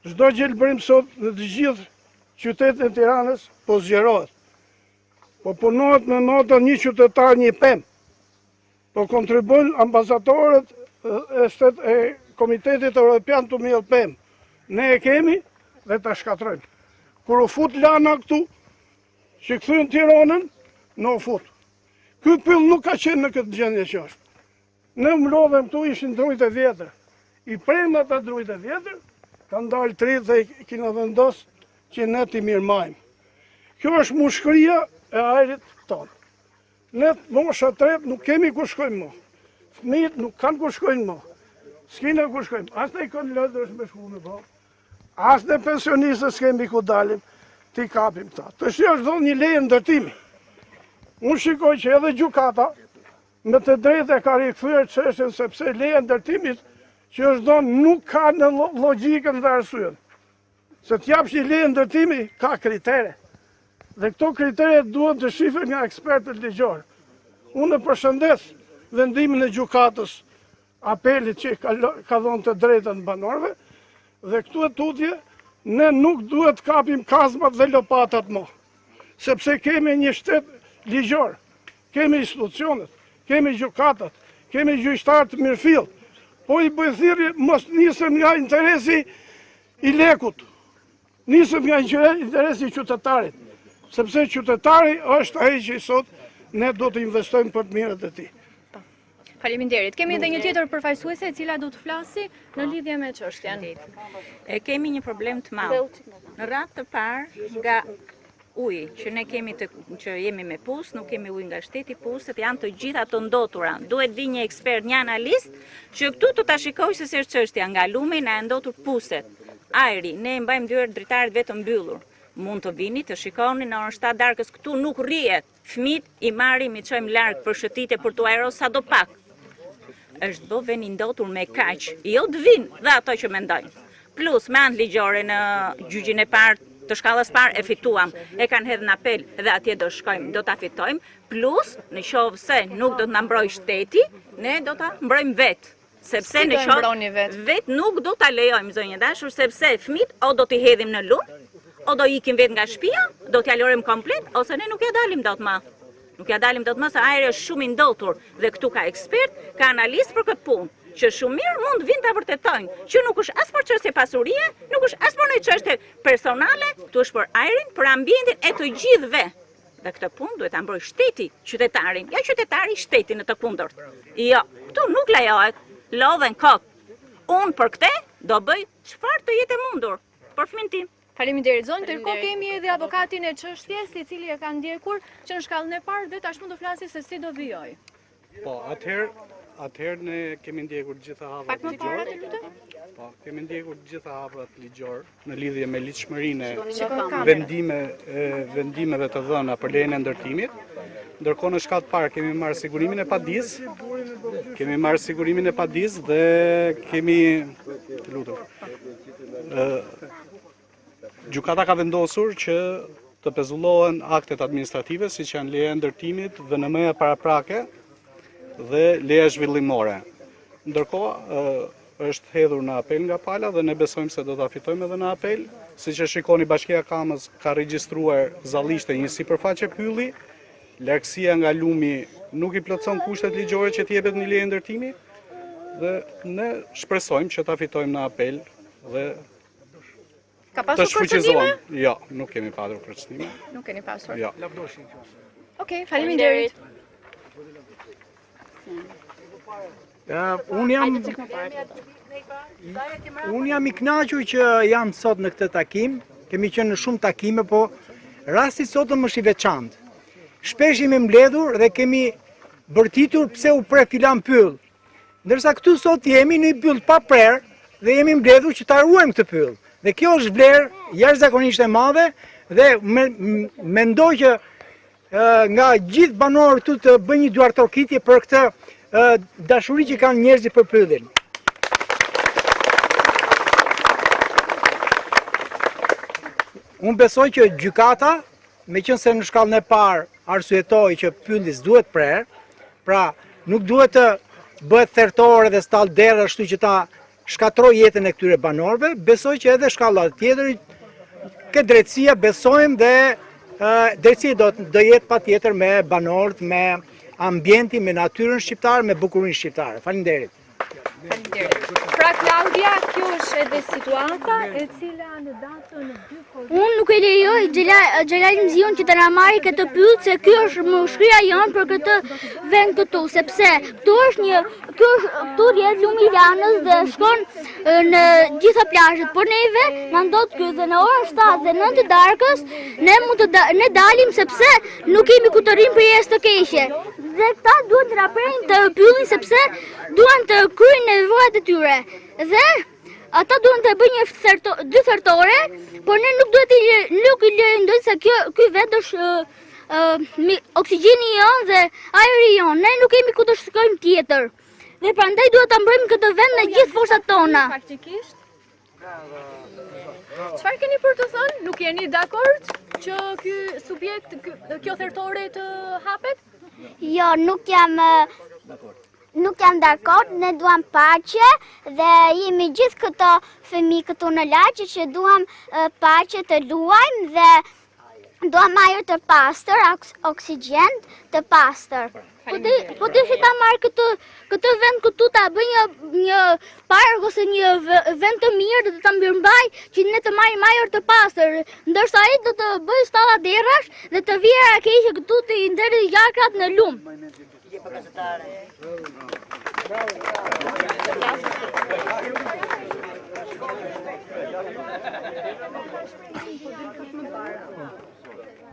Çdo gjelbrim sot në të gjithë qytetin e Tiranës po zgjerohet. Po punohet në nota një qytetar një pemë. Po kontribuojnë ambasadorët e Komitetit Evropian të mirë pemë. Ne e kemi dhe ta shkatrojmë. Kur u fut lana këtu, që kthyen Tiranën, në u fut. Ky pyll nuk ka qenë në këtë gjendje që është. Ne mlodhem këtu, ishin drujt e vjetër. I prejmë ata drujt e vjetër, kanë dalë 3 dhe i kina vendos që ne t'i mirëmajmë. Kjo është mushkëria e ajrit tonë. Ne mosha 3 nuk kemi ku shkojmë mo. Fëmijët nuk kanë ku shkojnë mo. S'kina ku shkojmë. As ne i kanë lëdrës me shku me bo. As ne pensionistës s'kemi ku dalim, t'i kapim ta. Të shi është do një leje ndërtimi. Unë shikoj që edhe gjykata me të drejtë e ka rikthyer çështjen sepse leja ndërtimit që është dhënë nuk ka në logjikën dhe arsyen. Se t'japsh një leje ndërtimi ka kritere. Dhe këto kritere duhet të shifen nga ekspertët ligjor. Unë përshëndes vendimin e gjykatës, apelit që ka dhënë të drejtën banorëve, dhe këtu e tutje ne nuk duhet kapim kazmat dhe lopatat mo. Sepse kemi një shtet ligjor, kemi institucionet, kemi gjykatat, kemi gjyqtarë të mirëfill, po i bëjthiri mos nisëm nga interesi i lekut, nisëm nga interesi i qytetarit, sepse qytetari është ai që sot ne do të investojmë për të mirët e tij. Faleminderit. Kemi edhe një tjetër përfaqësuese e cila do të flasi në lidhje me çështjen. Kemi një problem të madh. Në radhë të parë nga ujë që ne kemi që jemi me pus, nuk kemi ujë nga shteti, puset janë të gjitha të ndotura. Duhet vi një ekspert, një analist, që këtu të ta shikoj se si është çështja, nga lumi na e ndotur puset. Ajri, ne mbajmë dyert dritarit vetëm mbyllur. Mund të vini të shikoni në orën 7 darkës këtu nuk rrihet. Fëmit i marrim i çojmë larg për shëtitje për tu ajros sadopak. Është do veni ndotur me kaq, jo të vinë dhe ato që mendojnë. Plus me anë ligjore në gjyqin e parë të shkallës parë e fituam, e kanë hedhë në apel dhe atje do shkojmë, do ta fitojmë, plus në qovë se nuk do të na mbroj shteti, ne do ta mbrojmë vetë. Sepse në qovë vetë nuk do ta lejojmë, zonjë dashur, sepse fëmit o do t'i hedhim në lumë, o do ikim vetë nga shtëpia, do t'ja lorem komplet, ose ne nuk ja dalim dot më. Nuk ja dalim dot më se ajri është shumë i ndotur dhe këtu ka ekspert, ka analist për këtë punë, që shumë mirë mund vinë ta vërtetojnë, që nuk është as për çështje pasurie, nuk është as për një çështje personale, këtu është për ajrin, për ambientin e të gjithëve. Dhe këtë punë duhet ta mbrojë shteti qytetarin, jo qytetari shtetin në të kundërt. Jo, këtu nuk lejohet lodhen kokë. Unë për këte do bëj çfarë të jetë e mundur për fëmin tim. Faleminderit zonë, ndërkohë kemi edhe avokatin e çështjes, i cili e ka ndjekur që në shkallën e parë dhe tashmë do flasë se si do vijoj. Po, atëherë ne kemi ndjekur gjitha hapat ligjor. Po, kemi ndjekur gjitha hapat ligjor në lidhje me ligjshmërinë e vendimeve të dhëna për lejen e ndërtimit. Ndërkohë në shkallë të parë kemi marrë sigurimin e padis, dhe kemi gjykata ka vendosur që të pezullohen aktet administrative siç janë leja e ndërtimit, VNM-ja paraprake dhe leja zhvillimore. Ndërkohë është hedhur në apel nga pala dhe ne besojmë se do ta fitojmë edhe në apel. Siç e shikoni, Bashkia e Kamës ka regjistruar zallishte një sipërfaqe pylli. Largësia nga lumi nuk i plotson kushtet ligjore që t'jepet një leje ndërtimi dhe ne shpresojmë që ta fitojmë në apel dhe Ka pasur kërcënime? Jo, nuk kemi pasur kërcënime. Nuk keni pasur. Jo. Okej, faleminderit. Unë jam i kënaqur që jam sot në këtë takim. Kemi qenë në shumë takime, po rasti sot më është i veçantë. Shpesh jemi mbledhur dhe kemi bërtitur pse u pre filan pyll. Ndërsa këtu sot jemi në pyll pa prerë dhe jemi mbledhur që ta ruajmë këtë pyll. Dhe kjo është vlerë jashtëzakonisht e madhe dhe mendoj që nga gjithë banorët këtu të bëjnë një duartërkitje për këtë dashuri që kanë njerëzit për pyllin. Unë besoj që gjykata, meqense në shkallën e parë arsyetoi që pylli s'duhet prerë, pra nuk duhet të bëhet thertore dhe stall derë ashtu që ta shkatroj jetën e këtyre banorëve, besoj që edhe shkalla tjetër këtë drejtësia besojmë dhe drejtësia do jetë patjetër me banorët, me ambientin, me natyrën shqiptare, me bukurinë shqiptare. Faleminderit. Pra Klaudia, kjo është edhe situata e cila në datën 2 Unë nuk e lejoj Xhelalin Zion që të na marrë këtë pyll, se kjo është mëshkria jonë për këtë vend këtu, sepse këtu rrjedh lumi Lanës dhe shkon në gjitha plazhet, por neve na ndodh ky dhe në orën 7 dhe 9 të darkës ne dalim sepse nuk kemi ku të rrim përjes të keqe. Dhe këta duan të raprejnë të pyllin sepse duan të kryejnë nevojat e tyre. Dhe ata duan të bëjnë dy thertore, por ne nuk i lejojmë se ky vend është oksigjeni jonë dhe ajri jonë. Ne nuk kemi ku të shkojmë tjetër. Dhe prandaj duhet ta mbrojmë këtë vend me gjithë forcat tona. Faktikisht. Çfarë keni për të thënë? Nuk jeni dakord që ky subjekt, kjo thertore të hapet? Jo, nuk jam dakord, ne duam paqe dhe jemi gjithë këto fëmijë këtu në lagje që duam paqe të luajmë dhe duam ajër të pastër, oksigjen të pastër. Po të ta marrë këtë vend këtu ta bëj një park ose një vend të mirë dhe të ta mbërmbaj që ne të marrim ajër të pastër, ndërsa ai do të bëj stalla derrash dhe të vjera keqe këtu të i ndërë jakrat në lum.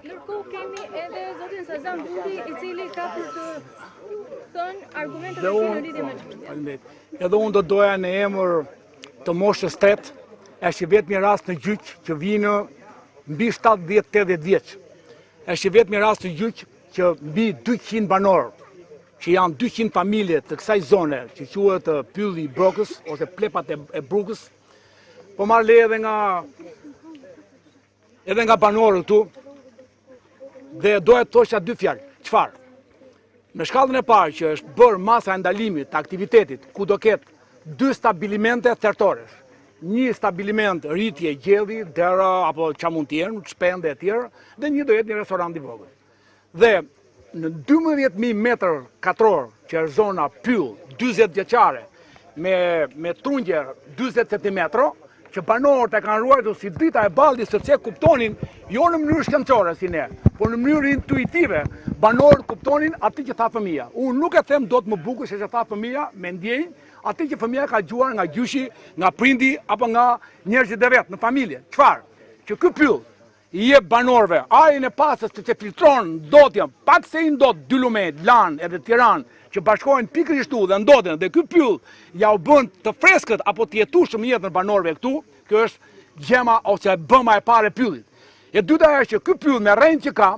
Ndërkohë kemi edhe zotin Sazan Buti, i cili ka për të thënë argumentet e tij në lidhje me çështjen. Edhe unë do doja në emër të moshës 8, është vetëm një rast në gjyq që vinë mbi 70-80 vjeç. Është vetëm një rast në gjyq që mbi 200 banorë, që janë 200 familje të kësaj zone, që quhet pylli i Brokës ose plepat e Brukës, po marr leje edhe nga banorët këtu. Dhe doja të thosha dy fjalë. Çfarë? Në shkallën e parë që është bërë masa e ndalimit të aktivitetit, ku do ketë 2 stabilimente thertore. Një stabiliment rritje gjelli, dera apo ç'a mund të jenë, shpende e tjerë, dhe një do jetë një restorant i vogël. Dhe në 12.000 metër katror, që është zona pyll, 40 vjeçare, me trungje 40 cm, që banorët e kanë ruajtur si drita e ballit sepse kuptonin jo në mënyrë shkencore si ne, por në mënyrë intuitive, banorët kuptonin atë që tha fëmia. Unë nuk e them dot më bukur se që tha fëmia me ndjenjë, atë që fëmia ka dëgjuar nga gjyshi, nga prindi apo nga njerëzit e vet në familje. Çfarë? Që ky pyll i jep banorëve ajrin e pasës që filtron ndotjen, pak se i ndot dy lume, Lan edhe Tiranë, që bashkohen pikërisht këtu dhe ndodhen dhe ky pyll ja u bën të freskët apo të jetueshëm jetën banorëve këtu, kjo është gjema ose bëma e parë e pyllit. E dyta është që ky pyll me rrenjë që ka,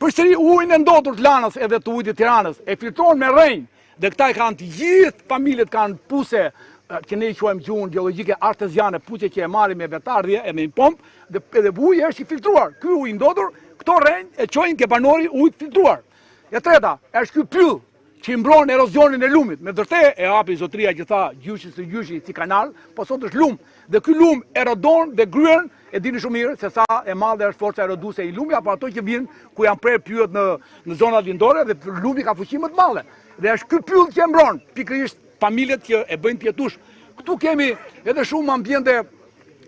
përsëri ujin e ndotur të Lanës edhe të ujit të Tiranës, e filtron me rrenjë dhe këta kanë të gjithë familjet kanë puse që ne i quajmë gjuhën geologjike arteziane, puse që e marrim me vetardhje e me një pompë dhe uji është i filtruar. Ky ujë i ndotur, këto rrenjë e çojnë ke banori ujë të filtruar. E treta është ky pyll që i mbron erozionin e lumit. Me vërtet e hapi zotria që tha gjyshi si kanal, po sot është lum. Dhe ky lum erodon dhe gryen, e dini shumë mirë se sa e madhe është forca eroduese e lumit apo ato që vijnë ku janë prerë pyet në zonat lindore dhe lumi ka fuqi më të madhe. Dhe është ky pyll që e mbron pikërisht familjet që e bëjnë të jetush. Këtu kemi edhe shumë ambiente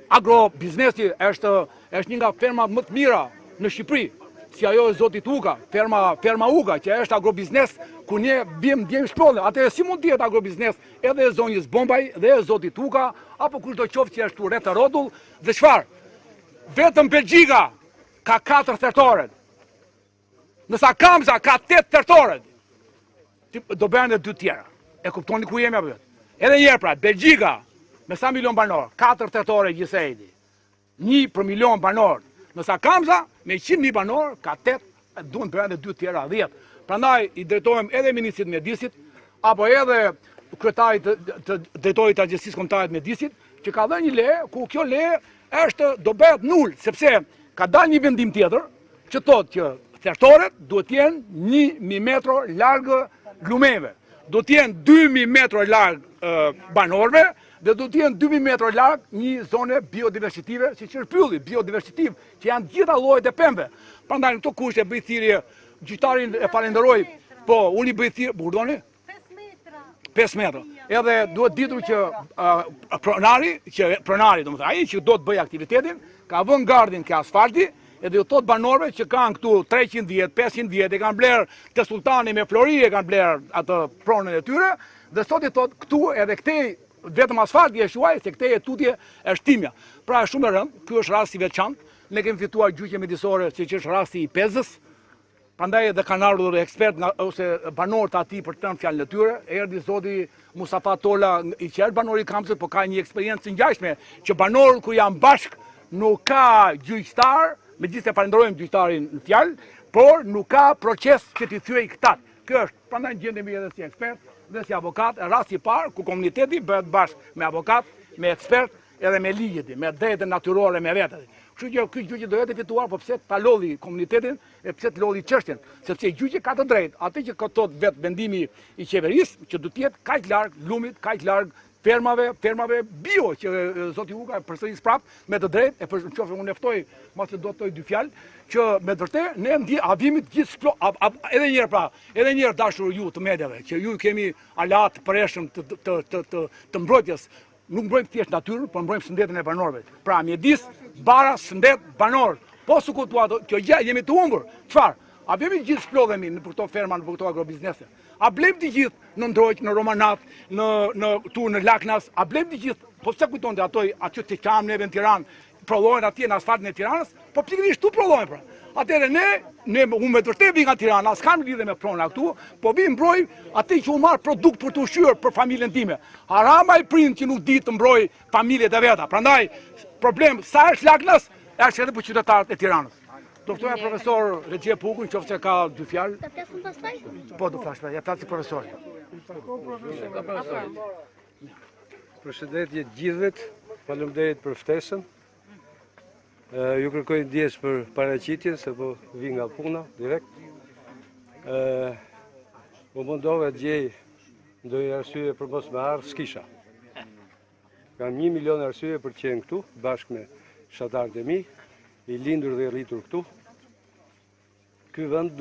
agrobiznesi, është një nga fermat më të mira në Shqipëri. Si ajo e zotit Uka, ferma Uka, që është agrobiznes ku ne bjem shprodhe. Atëherë si mund të jetë agrobiznes edhe e zonjës Bombaj dhe e zotit Uka, apo kushdo qoftë që është rreth rrotull, dhe çfarë? Vetëm Belgjika ka 4 thertore. Nësa Kamza ka 8 thertore. Do bëhen edhe 2 tjera. E kuptoni ku jemi apo jo? Edhe një herë pra, Belgjika me sa milion banor, 4 thertore gjithsejti. 1 për milion banor. Nësa Kamza me 100.000 banor ka 8, duhen bëhen edhe 2 tjera 10. Prandaj i drejtohem edhe ministrit Mjedisit, apo edhe kryetarit të drejtorit të agjencisë kombëtare të Mjedisit, që ka dhënë një leje, ku kjo leje do bëhet nul, sepse ka dalë një vendim tjetër, që thotë që thertoret duhet të jenë 1.000 metra largë lumeve, do të jenë 2.000 metra largë banorëve, dhe do të jenë 2.000 metra largë një zone biodiversitive, si që është pylli, biodiversitiv, që janë gjitha llojet e pemëve. Prandaj në këto kushte bëj thirrje, gjyqtarin e falenderoj, po unë i bëj thirrje, burdoni? 5 metra. Edhe duhet ditur që pronari, domethënë ai që do të bëjë aktivitetin, ka vënë gardin ke asfalti, edhe ju thot banorëve që kanë këtu 300 vjet, 500 vjet, e kanë blerë te sultani me flori, e kanë blerë atë pronën e tyre, dhe sot i thot këtu edhe këtej vetëm asfalti e shuaj, se këtej e tutje është timja. Pra është shumë e rëndë, ky është rasti i veçantë, ne kemi fituar gjyqje mjedisore, siç është rasti i Pezës. Prandaj edhe kanë ardhur ekspert ose banorët aty për të thënë fjalën e tyre. Erdhi zoti Mustafa Tola, i që është banor i Kamzës, por ka një eksperiencë ngjashme që banorët kur janë bashk nuk ka gjyqtar, megjithëse falenderojmë gjyqtarin në fjalë, por nuk ka proces që t'i thyej këtat. Kjo është, prandaj gjendemi edhe si ekspert dhe si avokat, rasti i parë ku komuniteti bëhet bashkë me avokat, me ekspert edhe me ligjet, me drejtën natyrore me vetë. Kështu që ky gjyqi do jetë fituar, po pse ta lodhi komunitetin e pse të lodhi çështjen, sepse gjyqi ka të drejtë, atë që ka thot vetë vendimi i qeverisë, që do të jetë kaq larg lumit, kaq larg fermave bio që zoti Uka përsëris prap me të drejtë, e për qoftë unë ftoj, mos e do të thoj 2 fjalë, që me të vërtetë ne avimi të gjithë edhe një herë pra, edhe një herë dashur ju të mediave, që ju kemi alat përreshëm të mbrojtjes. Nuk mbrojmë thjesht natyrën, por mbrojmë shëndetin e banorëve. Pra mjedis, bara, shëndet, banor. Po su kuptuat kjo gjë, jemi të humbur. Çfarë? A bëjmë gjithë shplodhemi në këto ferma, në këto agrobiznese? A blejmë të gjithë në Ndrojq, në Romanat, në Laknas? A blejmë të gjithë? Po pse kujtonte ato që kam neve në Tiranë, prodhohen atje në asfaltin e Tiranës? Po pikërisht tu prodhohen pra. Atëherë unë me të vërtetë vi nga Tirana, s'kam lidhje me prona këtu, po vi mbroj atë që u marr produkt për të ushqyer për familjen time. Harama i prind që nuk di të mbroj familjet e veta. Prandaj problem sa është Laknas, është edhe për qytetarët e Tiranës. Do ftoja profesor Regje Pukun, qoftë se ka 2 fjalë. Ta flasim pastaj? Po do flash, ja flasi profesori. Përshëndetje gjithëve, faleminderit për ftesën. Ju kërkoj ndjes për paraqitjen, se po vi nga puna, direkt. Po mundove të gjej ndonjë arsye për mos me ardhur, s'kisha. Kam 1 milion arsye për të qenë këtu, bashkë me fshatarët e mi, i lindur dhe i rritur këtu. Ky vend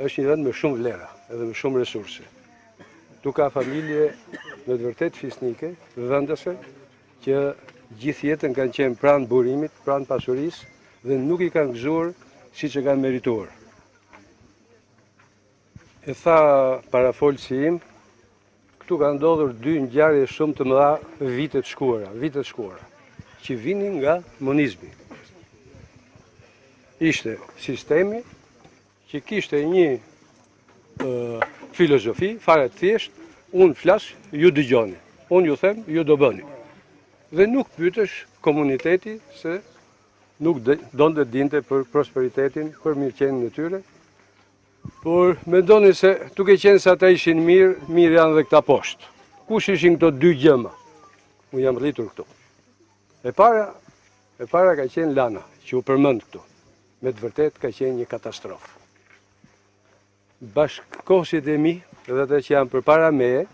është një vend me shumë vlera, edhe me shumë resurse. Tu ka familje në të vërtet fisnike, vendese, që gjithë jetën kanë qenë pranë burimit, pranë pasurisë dhe nuk i kanë gëzuar siç e kanë merituar. E tha parafolësi im, këtu ka ndodhur dy ngjarje shumë të mëdha vitet shkuara, që vinin nga monizmi. Ishte sistemi që kishte një filozofi, fare të thjesht, unë flas, ju dëgjoni, unë ju them, ju do bëni. Dhe nuk pyetesh komuniteti se nuk donte dinte për prosperitetin, për mirëqenien e tyre, por mendoni se duke qenë se ata ishin mirë janë dhe këta poshtë. Kush ishin këto dy gjëma? Unë jam rritur këtu. E para ka qenë Lana, që u përmend këtu. Me të vërtet ka qenë një katastrofë. Bashkëkohësit e mi dhe ata që janë përpara meje,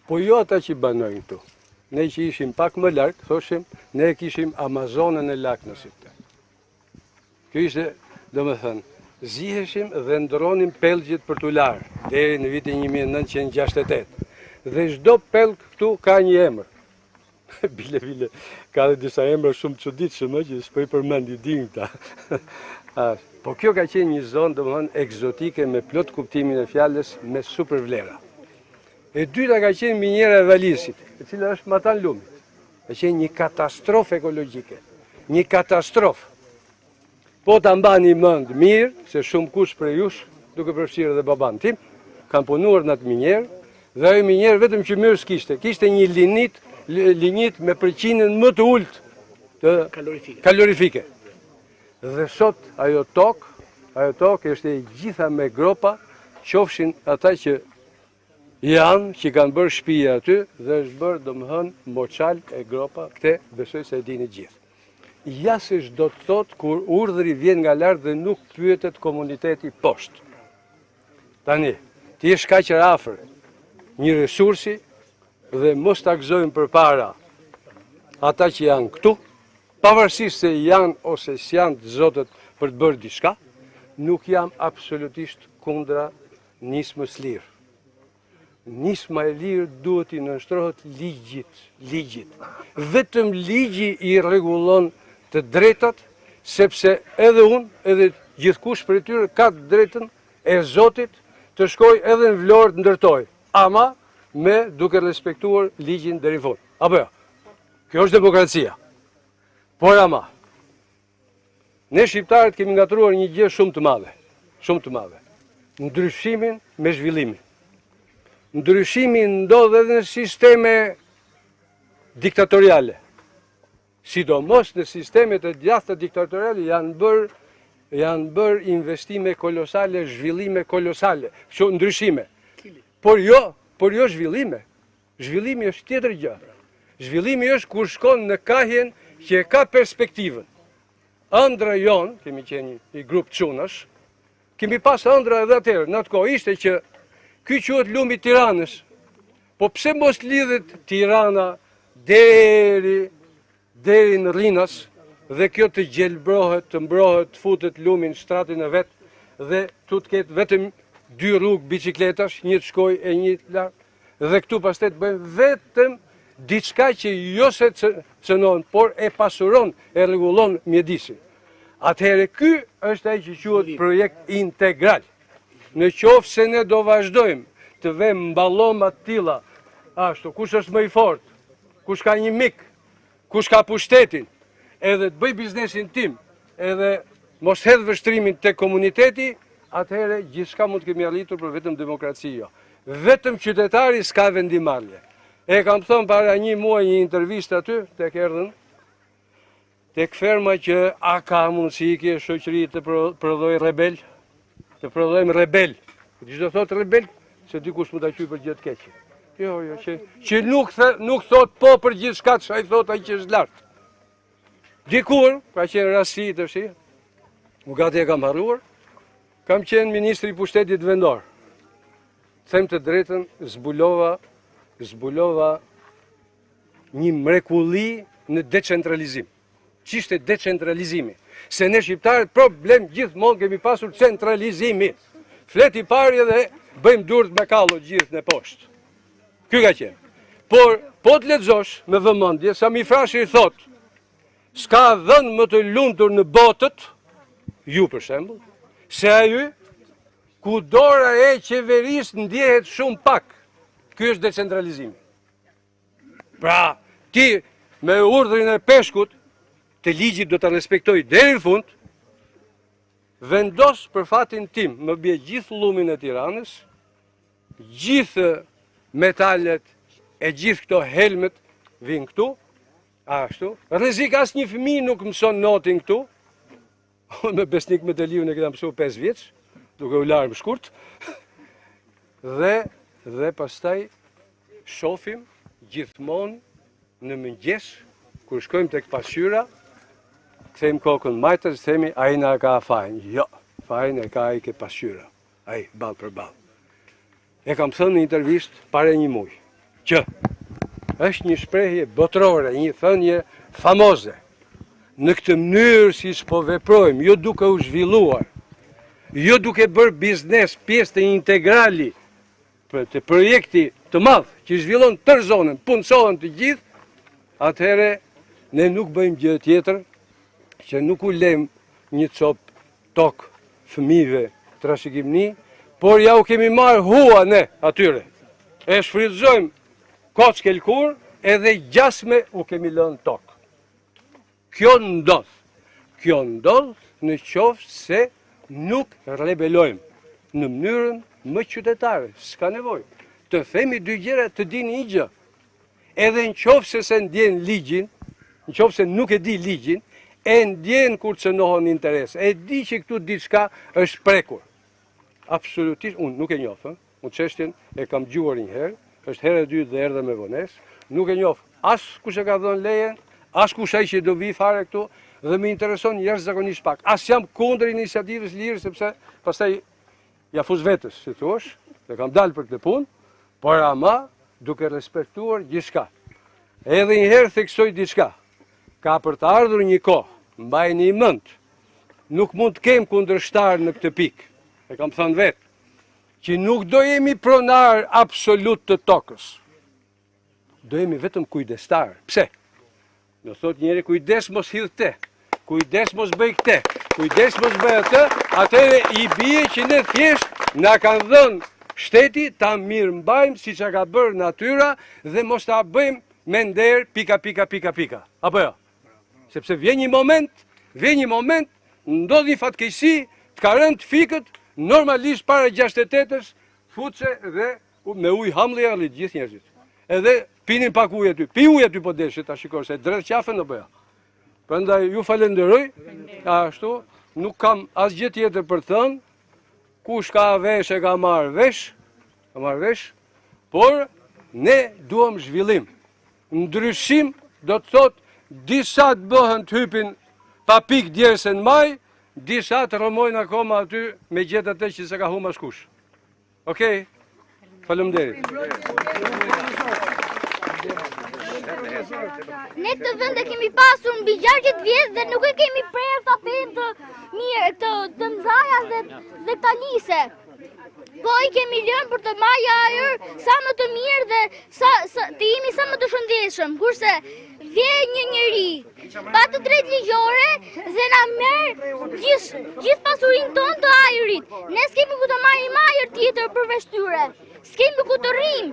po jo ata që banojnë këtu. Ne që ishim pak më larkë, thoshim, ne kishim Amazonën e Laknësit. Kjo ishte, do me thënë, ziheshim dhe ndronim pelgjit për t'u larë, deri në vitin 1968. Dhe çdo pelg këtu ka një emër. Bile, ka dhe disa emra shumë çuditshëm që s'po i përmend i din këta. Po kjo ka qenë një zonë, do me thënë, egzotike me plot kuptimin e fjalës, me super vlera. E dyta ka qenë minjera e Valisit, e cila është Matan Lumit. Ka qenë një katastrofë ekologjike, një katastrofë. Po ta mbani mend mirë, se shumë kush prej jush, duke përfshirë edhe baban tim, kanë punuar në atë minjerë, dhe ajo minjerë vetëm që mirë s'kishte. Kishte një linjit me përqindjen më të ulët të kalorifike. Dhe sot ajo tokë është e gjitha me gropa, qofshin ata që që kanë bërë shtëpia aty dhe është bërë, domethënë, moçal e gropa, këte besoj se e dini gjithë. Ja se çdo të thotë kur urdhri vjen nga lart dhe nuk pyetet komuniteti poshtë. Tani, ti je kaq afër një resursi dhe mos ta gëzojmë përpara ata që janë këtu, pavarësisht se janë ose s'janë të zotët për të bërë diçka, nuk jam absolutisht kundra nismës lirë. Nisma e lirë duhet i nënshtrohet ligjit. Vetëm ligji i rregullon të drejtat, sepse edhe unë, edhe gjithkush për tyre ka të drejtën e Zotit të shkoj edhe në Vlorë të ndërtoj, ama me duke respektuar ligjin deri në fund. Apo jo? Kjo është demokracia. Por ama, ne shqiptarët kemi ngatruar një gjë shumë të madhe. Ndryshimin me zhvillimin. Ndryshimi ndodh edhe në sisteme diktatoriale. Sidomos në sistemet e gjata diktatoriale janë bërë investime kolosale, zhvillime kolosale, ndryshime. Por jo zhvillime. Zhvillimi është tjetër gjë. Zhvillimi është kur shkon në kahjen që e ka perspektivën. Ëndra jonë, kemi qenë i grup çunash, kemi pas ëndra edhe atëherë, në atë kohë ishte që ky quhet lumi i Tiranës. Po pse mos lidhet Tirana deri në Rrinas dhe kjo të gjelbrohet, të mbrohet, të futet lumi në shtratin e vet dhe tu të ketë vetëm dy rrugë bicikletash, një të shkoj e një të larg, dhe këtu pastaj të bëjmë vetëm diçka që jo se cënon, por e pasuron, e rregullon mjedisin. Atëherë ky është ai që quhet projekt integral. Në qoftë se ne do vazhdojmë të vëmë mballoma të tilla, ashtu, kush është më i fortë, kush ka një mik, kush ka pushtetin, edhe të bëj biznesin tim, edhe mos hedh vështrimin te komuniteti, atëherë gjithçka mund të kemi arritur për vetëm demokraci jo. Vetëm qytetari s'ka vendimarrje. E kam thënë para një muaji një intervistë aty tek erdhën, tek ferma që a ka mundësi kjo shoqëri të prodhoj rebel? Të prodhojmë rebel. Çdo thot rebel, se dikush mund ta quajë për gjë të keqe. Jo, që nuk thot po për gjithçka, ai thot ai që është lart. Dikur, ka qenë rasti tash, u gati e kam harruar, kam qenë ministri i pushtetit vendor. Them të drejtën, zbulova një mrekulli në decentralizim. Ç'ishte decentralizimi? Se ne shqiptarët problem gjithmonë kemi pasur centralizimi. Flet i pari dhe bëjmë durët me kallo gjithë në poshtë. Ky ka qenë. Por, po të lexosh me vëmendje, sa mi frashi thot, s'ka dhënë më të lumtur në botët, ju për shembull, se ajo ku dora e qeverisë ndjehet shumë pak. Ky është decentralizimi. Pra, ti me urdhrin e peshkut, të ligjit do të respektoj deri në fund, vendos për fatin tim, më bje gjithë lumin e Tiranës, gjithë metalet e gjithë këto helmet vinë këtu, ashtu, rrezik as një fëmijë nuk mëson notin këtu, me besnik me të liu në këta mësu 5 vjeç, duke u larë më shkurt, dhe pastaj shofim gjithmonë në mëngjes, kur shkojmë tek pasqyra, kthejmë kokën majtës, themi, a i na ka fajnë. Jo, fajnë e ka i ke pasqyra. A i, balë për balë. E kam thënë në intervist pare një muj, që është një shprehje botërore, një thënje famoze. Në këtë mënyrë si s'po veprojmë, jo duke u zhvilluar, jo duke bërë biznes pjesë të integrali për të projekti të madh që zhvillon tërë zonën, punësohen të gjithë, atëhere ne nuk bëjmë gjë tjetër që nuk u lem një cop tokë fëmijëve trashëgimni, por ja u kemi marrë hua ne atyre. E shfrytëzojmë kocë kelkur edhe gjasme u kemi lënë tokë. Kjo ndodh në qoftë se nuk rebelojmë në mënyrën më qytetare, s'ka nevojë. Të themi dy gjëra të dini një gjë. Edhe në qoftë se ndjen ligjin, në qoftë se nuk e di ligjin, e ndjen kur cënohon interes. E di që këtu diçka është prekur. Absolutisht, unë nuk e njoh, unë çështjen e kam dëgjuar një herë, është herë e dytë dhe erdha me vonesë, nuk e njoh as kush e ka dhënë lejen, as kush ai që do vi fare këtu, dhe më intereson jashtëzakonisht pak. As jam kundër iniciativës lirë, sepse pastaj ja fus vetës, si thua, dhe kam dalë për këtë punë, por ama duke respektuar gjithçka. Edhe një herë theksoj diçka. Ka për të ardhur një kohë, mbajini mend, nuk mund të kem kundërshtar në këtë pikë. E kam thënë vetë, që nuk do jemi pronar absolut të tokës. Do jemi vetëm kujdestar. Pse? Do thot njëri kujdes mos hidh te, kujdes mos bëj këtë, kujdes mos bëj atë, atëre i bie që ne thjesht na kanë dhënë shteti ta mirë mbajmë siç ka bërë natyra dhe mos ta bëjmë me nder pika. Apo jo? Sepse vjen një moment, ndodh një fatkeqësi, të ka rënë fikët, normalisht para 68-ës, futse dhe me ujë hamlli gjithë njerëzit. Edhe pinin pak ujë aty. Pi ujë aty po deshet, ta shikosh se drejt qafën apo jo. Prandaj ju falenderoj. Ashtu nuk kam asgjë tjetër për të thënë. Kush ka vesh e ka marrë vesh, por ne duam zhvillim. Ndryshim do të thotë disa të bëhen të hypin pa pikë djersën maj, disa të rëmojnë akoma aty me gjetë atë që se ka huma shkush. Okej? Faleminderit. Ne këtë vend e kemi pasur mbi 60 vjet dhe nuk e kemi prerë tapet të mirë, të mzaja dhe të lise. Po i kemi lënë për të marrë ajër sa më të mirë dhe të jemi sa më të shëndetshëm. Kurse vjen një njeri pa të drejtë ligjore dhe na merr gjithë pasurinë tonë të ajrit. Ne s'kemi ku të marrim ajër tjetër përveç tyre. S'kemi ku të rrim.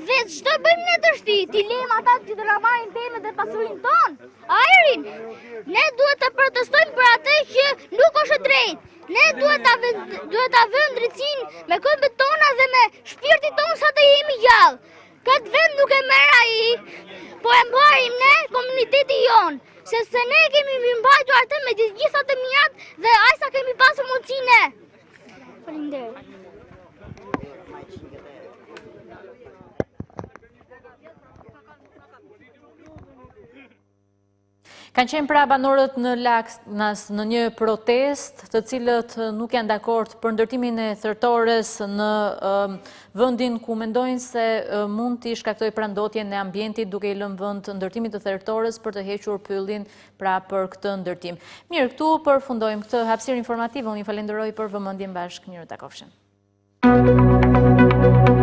Dhe ç'do bëjmë ne tashti? Ti lejmë ata që të na marrin pemën dhe pasurinë tonë? Ajrin? Ne duhet të protestojmë për atë që nuk është drejt. Ne duhet ta vëmë drejtsinë me këmbët tona dhe me shpirtin tonë sa të jemi gjallë. Këtë vend nuk e merr ai, po e mbajmë ne komuniteti jon, sepse ne kemi mbajtur atë me gjitha të mirat dhe aq sa kemi pasur mundësinë. Faleminderit. Kanë qenë pra banorët në Laksnas në një protest, të cilët nuk janë dakord për ndërtimin e thertores në vendin ku mendojnë se mund t'i shkaktoj prandotjen e ambientit duke i lënë vend ndërtimit të thertores për të hequr pyllin pra për këtë ndërtim. Mirë, këtu përfundojmë këtë hapësirë informative, unë i falenderoj për vëmendjen bashkë, mirë takofshim.